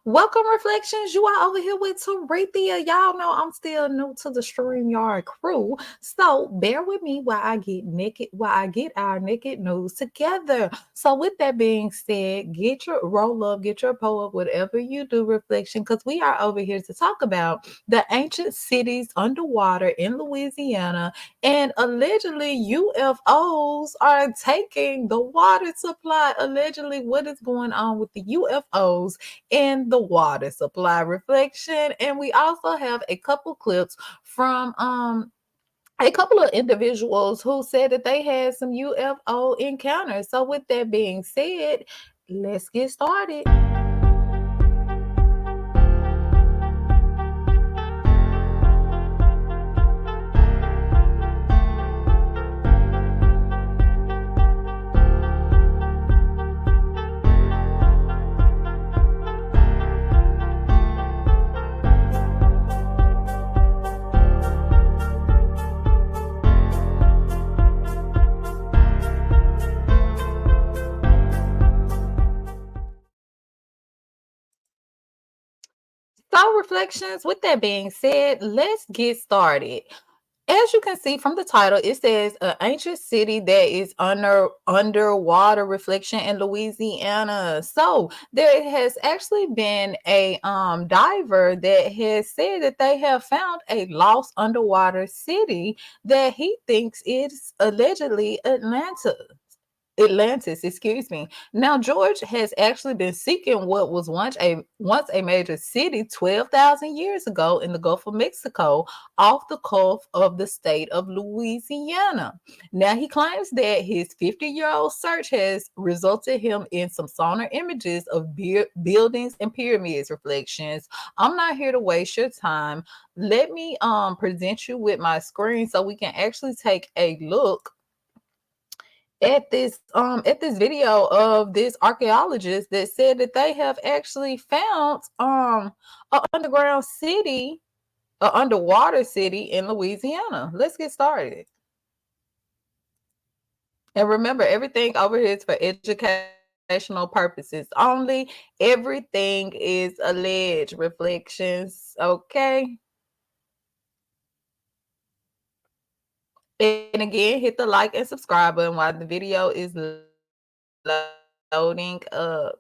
Welcome, Reflections. You are over here with Terethia. Y'all know I'm still new to the StreamYard crew. So bear with me while I get our naked news together. So with that being said, get your roll up, get your pull up, whatever you do, Reflection, because we are over here to talk about the ancient cities underwater in Louisiana, and allegedly UFOs are taking the water supply. Allegedly, what is going on with the UFOs in the water supply, Reflection? And we also have a couple clips from a couple of individuals who said that they had some UFO encounters. So with that being said, let's get started. So, Reflections, with that being said, let's get started. As you can see from the title, it says an ancient city that is underwater, Reflection, in Louisiana. So there has actually been a diver that has said that they have found a lost underwater city that he thinks is allegedly Atlantis, excuse me. Now, George has actually been seeking what was once a major city 12,000 years ago in the Gulf of Mexico, off the coast of the state of Louisiana. Now, he claims that his 50-year-old search has resulted him in some sonar images of buildings and pyramids, Reflections. I'm not here to waste your time. Let me present you with my screen so we can actually take a look at this video of this archaeologist that said that they have actually found a underground city, a underwater city in Louisiana. Let's get started. And remember, everything over here is for educational purposes only. Everything is alleged, Reflections. Okay. And again, hit the like and subscribe button while the video is loading up.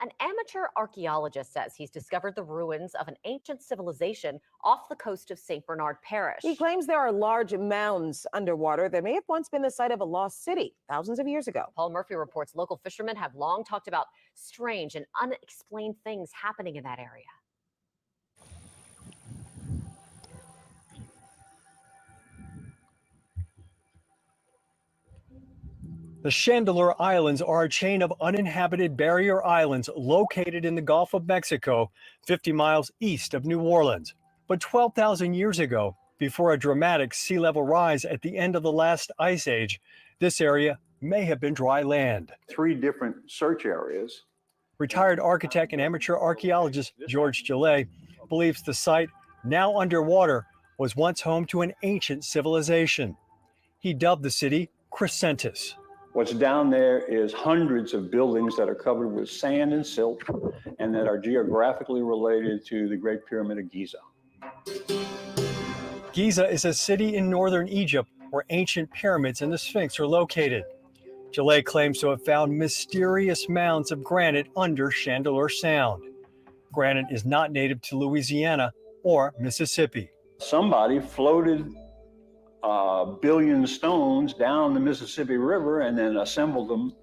An amateur archaeologist says he's discovered the ruins of an ancient civilization off the coast of St. Bernard Parish. He claims there are large mounds underwater that may have once been the site of a lost city thousands of years ago. Paul Murphy reports local fishermen have long talked about strange and unexplained things happening in that area. The Chandeleur Islands are a chain of uninhabited barrier islands located in the Gulf of Mexico, 50 miles east of New Orleans. But 12,000 years ago, before a dramatic sea level rise at the end of the last ice age, this area may have been dry land. 3 different search areas. Retired architect and amateur archaeologist George Gillet believes the site, now underwater, was once home to an ancient civilization. He dubbed the city Crescentis. What's down there is hundreds of buildings that are covered with sand and silt and that are geographically related to the Great Pyramid of Giza. Giza is a city in northern Egypt where ancient pyramids and the Sphinx are located. Gillet claims to have found mysterious mounds of granite under Chandeleur Sound. Granite is not native to Louisiana or Mississippi. Somebody floated a billion stones down the Mississippi River and then assembled them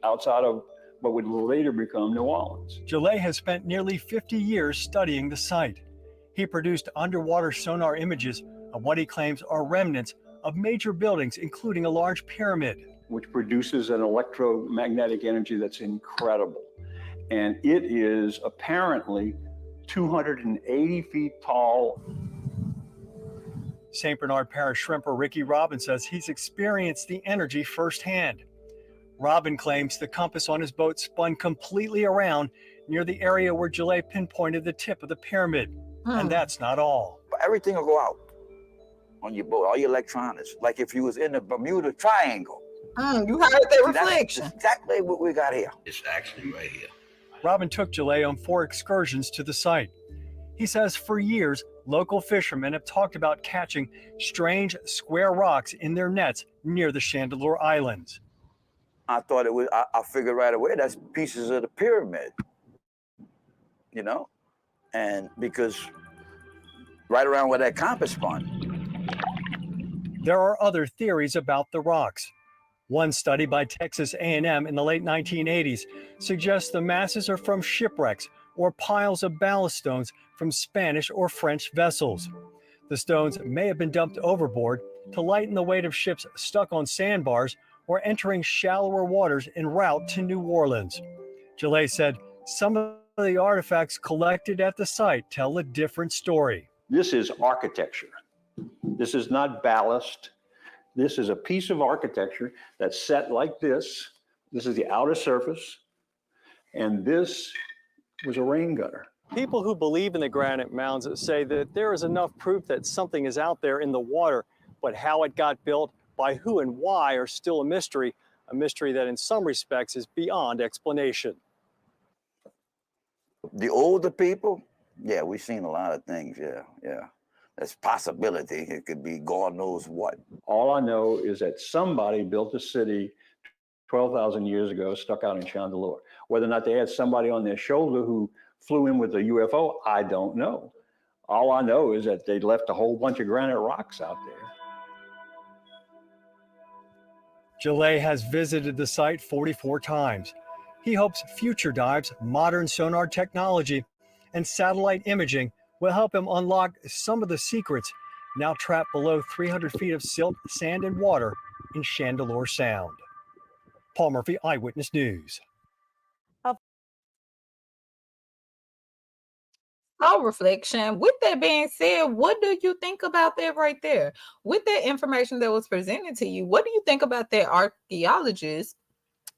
outside of what would later become New Orleans. Gillet has spent nearly 50 years studying the site. He produced underwater sonar images of what he claims are remnants of major buildings, including a large pyramid, which produces an electromagnetic energy that's incredible. And it is apparently 280 feet tall. St. Bernard Parish shrimper Ricky Robin says he's experienced the energy firsthand. Robin claims the compass on his boat spun completely around near the area where Gillet pinpointed the tip of the pyramid. And that's not all. Everything will go out on your boat, all your electronics. Like if you was in the Bermuda Triangle, You heard that See, reflection. that's exactly what we got here. It's actually right here. Robin took Jalay on 4 excursions to the site. He says for years, local fishermen have talked about catching strange square rocks in their nets near the Chandeleur Islands. I thought it was, I figured right away that's pieces of the pyramid, you know? And because right around where that compass spun. There are other theories about the rocks. One study by Texas A&M in the late 1980s suggests the masses are from shipwrecks or piles of ballast stones from Spanish or French vessels. The stones may have been dumped overboard to lighten the weight of ships stuck on sandbars or entering shallower waters en route to New Orleans. Jalay said some of the artifacts collected at the site tell a different story. This is architecture. This is not ballast. This is a piece of architecture that's set like this. This is the outer surface, and this was a rain gutter. People who believe in the granite mounds say that there is enough proof that something is out there in the water, but how it got built, by who and why are still a mystery that in some respects is beyond explanation. The older people, yeah, we've seen a lot of things, yeah. There's possibility. It could be God knows what. All I know is that somebody built a city 12,000 years ago, stuck out in Chandeleur. Whether or not they had somebody on their shoulder who flew in with a UFO, I don't know. All I know is that they left a whole bunch of granite rocks out there. Jalay has visited the site 44 times. He hopes future dives, modern sonar technology, and satellite imaging will help him unlock some of the secrets now trapped below 300 feet of silt, sand, and water in Chandeleur Sound. Paul Murphy, Eyewitness News. So, reflection. With that being said, what do you think about that right there? With that information that was presented to you, what do you think about that archaeologist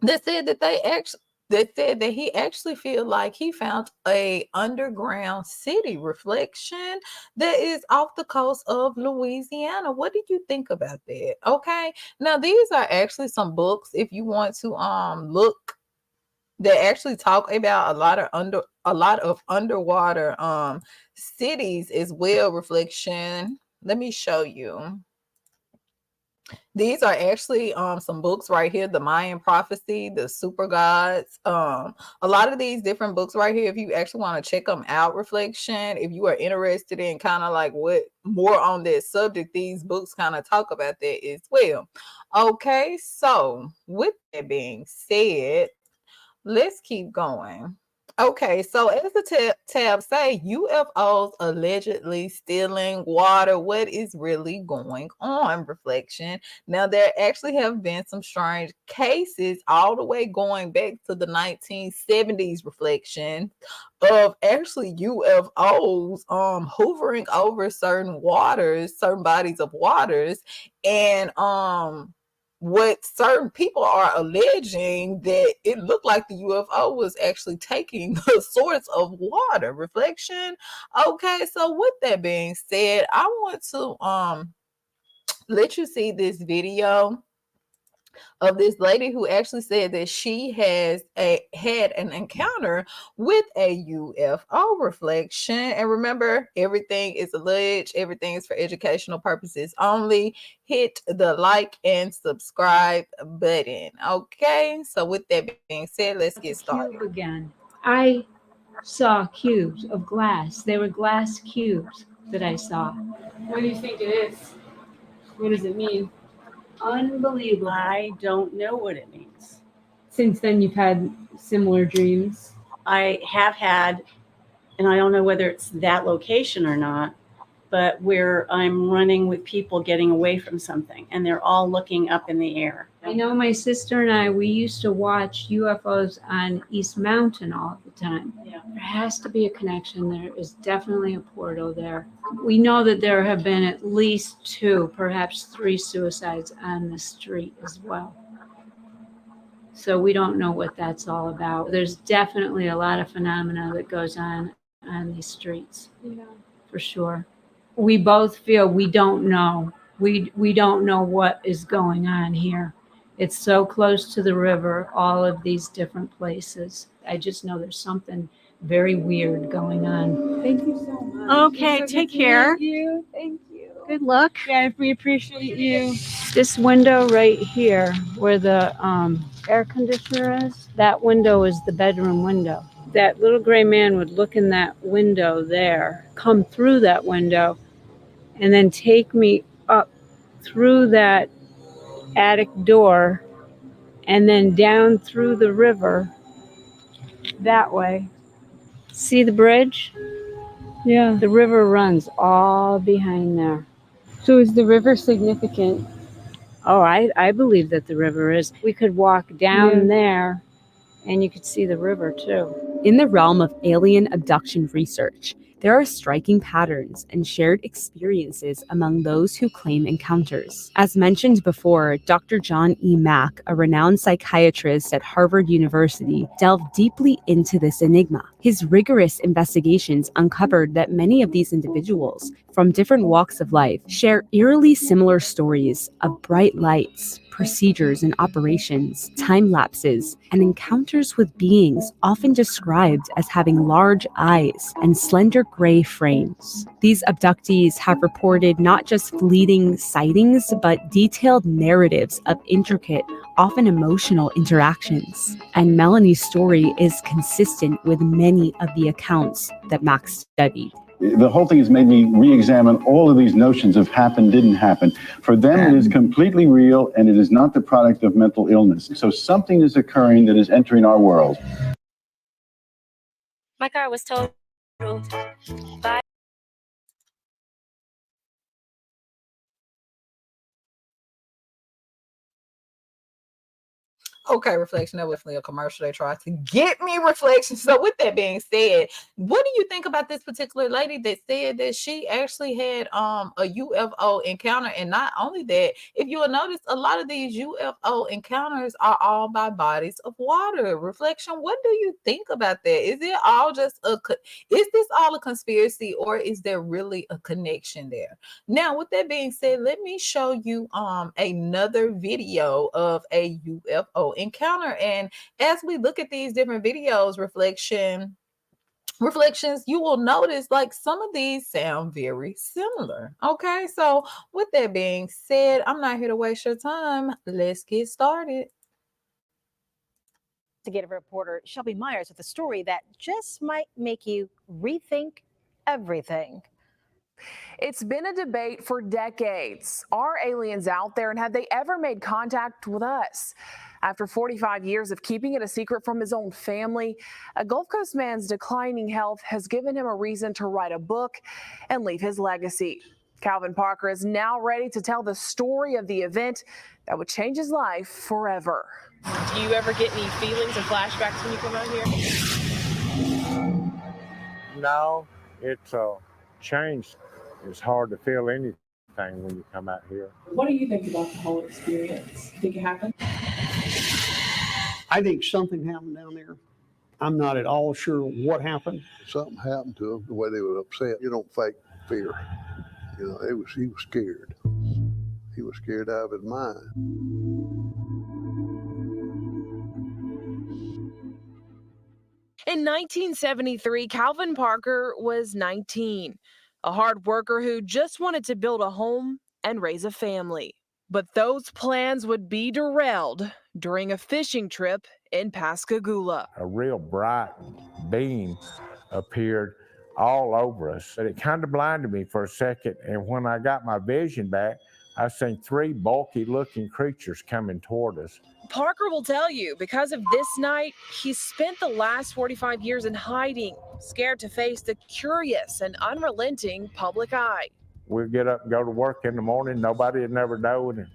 that said that he actually feel like he found a underground city reflection that is off the coast of Louisiana? What do you think about that? Okay, now these are actually some books if you want to look, that actually talk about a lot of underwater cities as well. Reflection. Let me show you. These are actually some books right here, the Mayan prophecy, the super gods, a lot of these different books right here. If you actually want to check them out, reflection, if you are interested in kind of like what more on that subject, these books kind of talk about that as well. Okay, so with that being said, let's keep going. Okay, so as the tab say, UFOs allegedly stealing water. What is really going on? Reflection. Now, there actually have been some strange cases all the way going back to the 1970s. Reflection of actually UFOs hovering over certain waters, certain bodies of waters, and what certain people are alleging that it looked like the UFO was actually taking the source of water. Reflection. Okay, so with that being said, I want to let you see this video of this lady who actually said that she had an encounter with a UFO. Reflection. And remember, everything is alleged, everything is for educational purposes only. Hit the like and subscribe button. Okay, so with that being said, let's get started. Cube again. I saw cubes of glass. They were glass cubes that I saw. What do you think it is? What does it mean? Unbelievable. I don't know what it means. Since then, you've had similar dreams? I have had, and I don't know whether it's that location or not, but where I'm running with people getting away from something, and they're all looking up in the air. I know my sister and I, we used to watch UFOs on East Mountain all the time. Yeah. There has to be a connection. There is definitely a portal there. We know that there have been at least 2, perhaps 3 suicides on the street as well. So we don't know what that's all about. There's definitely a lot of phenomena that goes on these streets. Yeah. For sure. We both feel we don't know. We don't know what is going on here. It's so close to the river, all of these different places. I just know there's something very weird going on. Thank you so much. Okay, It was so take good to care. meet you. Thank you. Good luck. Yeah, we appreciate you. This window right here, where the air conditioner is, that window is the bedroom window. That little gray man would look in that window there, come through that window, and then take me up through that attic door and then down through the river that way. See the bridge? Yeah. The river runs all behind there. So is the river significant? Oh, I believe that the river is. We could walk down there and you could see the river too. In the realm of alien abduction research, there are striking patterns and shared experiences among those who claim encounters. As mentioned before, Dr. John E. Mack, a renowned psychiatrist at Harvard University, delved deeply into this enigma. His rigorous investigations uncovered that many of these individuals, from different walks of life, share eerily similar stories of bright lights, procedures and operations, time lapses, and encounters with beings often described as having large eyes and slender gray frames. These abductees have reported not just fleeting sightings, but detailed narratives of intricate, often emotional interactions. And Melanie's story is consistent with many of the accounts that Max studied. The whole thing has made me re-examine all of these notions of happen, didn't happen. For them, it is completely real, and it is not the product of mental illness. So something is occurring that is entering our world. My car was totaled by Okay, Reflection. That was definitely a commercial. They tried to get me, Reflection. So with that being said, what do you think about this particular lady that said that she actually had a UFO encounter? And not only that, if you will notice, a lot of these UFO encounters are all by bodies of water. Reflection, what do you think about that? Is it all just is this all a conspiracy, or is there really a connection there? Now, with that being said, let me show you another video of a UFO encounter. And as we look at these different videos, reflections, you will notice like some of these sound very similar. Okay, so with that being said, I'm not here to waste your time. Let's get started. Investigative reporter Shelby Myers with a story that just might make you rethink everything. It's been a debate for decades. Are aliens out there, and have they ever made contact with us? After 45 years of keeping it a secret from his own family, a Gulf Coast man's declining health has given him a reason to write a book and leave his legacy. Calvin Parker is now ready to tell the story of the event that would change his life forever. Do you ever get any feelings or flashbacks when you come out here? No, it's changed. It's hard to feel anything when you come out here. What do you think about the whole experience? Think it happened? I think something happened down there. I'm not at all sure what happened. Something happened to him, the way they were upset. You don't fake fear. You know, he was scared. He was scared out of his mind. In 1973, Calvin Parker was 19, a hard worker who just wanted to build a home and raise a family. But those plans would be derailed during a fishing trip in Pascagoula. A real bright beam appeared all over us, but it kind of blinded me for a second. And when I got my vision back, I seen three bulky looking creatures coming toward us. Parker will tell you, because of this night, he spent the last 45 years in hiding, scared to face the curious and unrelenting public eye. We'd get up and go to work in the morning. Nobody would never know, and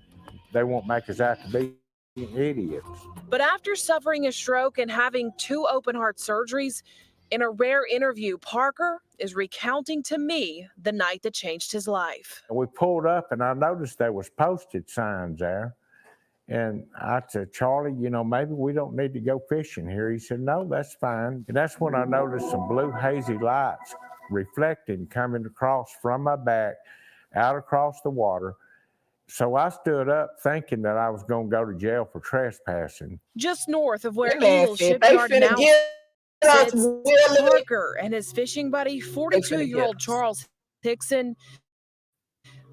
they won't make us out to be idiots. But after suffering a stroke and having 2 open heart surgeries, in a rare interview, Parker is recounting to me the night that changed his life. We pulled up, and I noticed there was posted signs there. And I said, Charlie, you know, maybe we don't need to go fishing here. He said, no, that's fine. And that's when I noticed some blue hazy lights reflecting, coming across from my back, out across the water. So I stood up thinking that I was going to go to jail for trespassing. Just north of where That man Eagle said they Shipyard finna now get us, sits, Willie. Parker and his fishing buddy, They finna get 42-year-old us. Charles Hickson,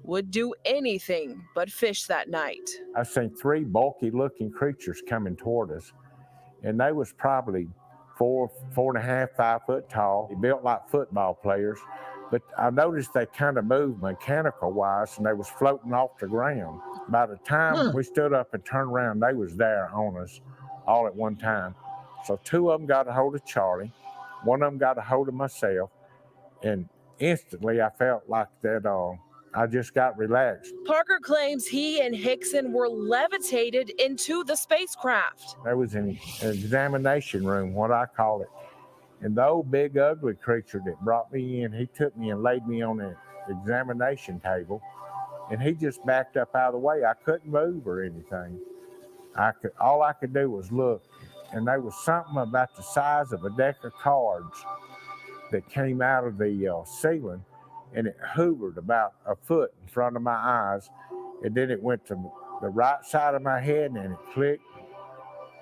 would do anything but fish that night. I seen 3 bulky looking creatures coming toward us, and they was probably 4.5, 5 foot tall. They built like football players, but I noticed they kind of moved mechanical wise, and they was floating off the ground. By the time we stood up and turned around, they was there on us all at one time. So 2 of them got a hold of Charlie, 1 of them got a hold of myself, and instantly I felt like that I just got relaxed. Parker claims he and Hickson were levitated into the spacecraft. There was an examination room, what I call it. And the old big ugly creature that brought me in, he took me and laid me on the examination table. And he just backed up out of the way. I couldn't move or anything. All I could do was look. And there was something about the size of a deck of cards that came out of the ceiling, and it hovered about a foot in front of my eyes, and then it went to the right side of my head, and it clicked,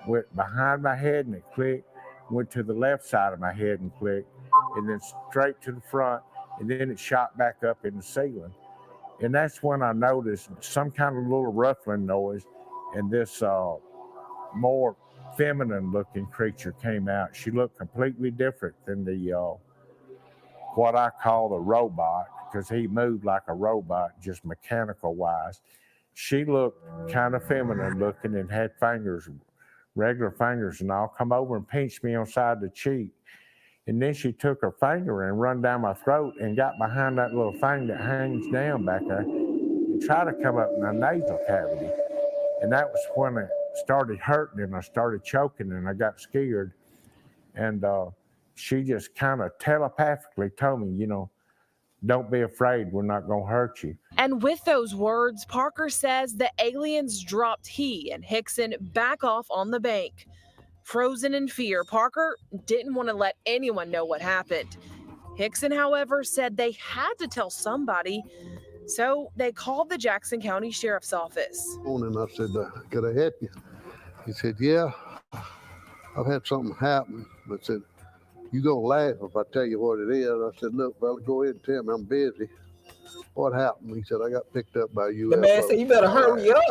went behind my head, and it clicked, went to the left side of my head and clicked, and then straight to the front, and then it shot back up in the ceiling. And that's when I noticed some kind of little ruffling noise, and this more feminine looking creature came out. She looked completely different than the what I call the robot, because he moved like a robot, just mechanical wise. She looked kind of feminine looking and had fingers, regular fingers, and all. Come over and pinched me on side the cheek. And then she took her finger and run down my throat and got behind that little thing that hangs down back there and tried to come up in my nasal cavity. And that was when it started hurting and I started choking and I got scared. And she just kind of telepathically told me, you know, don't be afraid, we're not going to hurt you. And with those words, Parker says the aliens dropped he and Hickson back off on the bank. Frozen in fear, Parker didn't want to let anyone know what happened. Hickson, however, said they had to tell somebody, so they called the Jackson County Sheriff's Office. And I said, could I help you? He said, yeah, I've had something happen. I said, you gonna laugh if I tell you what it is. I said, look, fella, go ahead and tell me, I'm busy. What happened? He said, I got picked up by UFO. The man said, you better hurry up.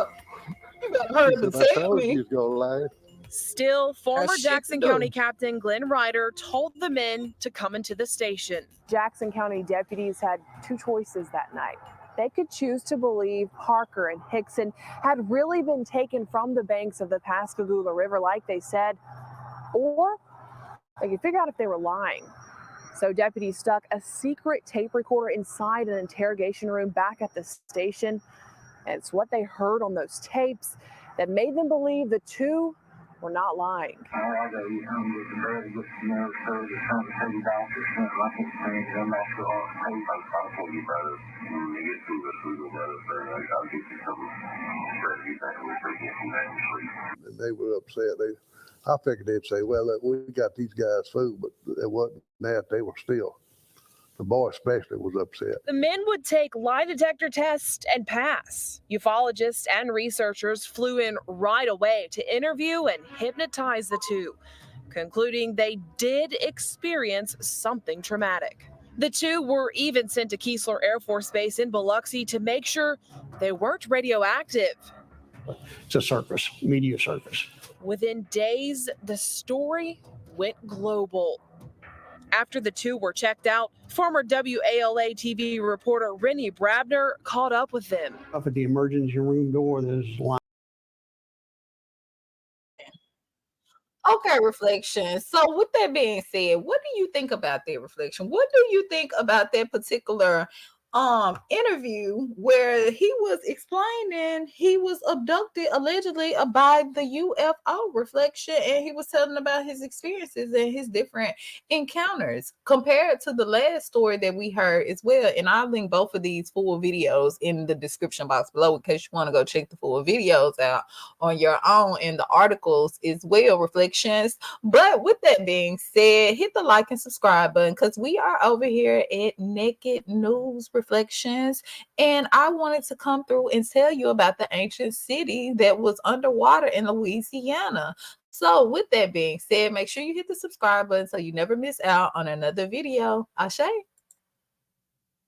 You better hurry up and I tell told me. you was gonna laugh. Still, former That's shit Jackson to do. County Captain Glenn Ryder told the men to come into the station. Jackson County deputies had 2 choices that night. They could choose to believe Parker and Hickson had really been taken from the banks of the Pascagoula River like they said, or they could figure out if they were lying. So deputies stuck a secret tape recorder inside an interrogation room back at the station. And it's what they heard on those tapes that made them believe the 2 were not lying. And they were upset. I figured they'd say, well, look, we got these guys food, but it wasn't that. They were still, the boy especially was upset. The men would take lie detector tests and pass. Ufologists and researchers flew in right away to interview and hypnotize the 2, concluding they did experience something traumatic. The 2 were even sent to Keesler Air Force Base in Biloxi to make sure they weren't radioactive. It's a circus, media circus. Within days, the story went global. After the 2 were checked out, former WALA TV reporter Rennie Brabner caught up with them. Up at the emergency room door, there's line. Okay, reflection. So with that being said, what do you think about that reflection? What do you think about that particular interview where he was explaining he was abducted allegedly by the UFO reflection, and he was telling about his experiences and his different encounters compared to the last story that we heard as well? And I'll link both of these full videos in the description box below in case you want to go check the full videos out on your own in the articles as well, reflections. But with that being said, hit the like and subscribe button because we are over here at Naked News Reflections. Reflections, and I wanted to come through and tell you about the ancient city that was underwater in Louisiana. So, with that being said, make sure you hit the subscribe button so you never miss out on another video. Ashe.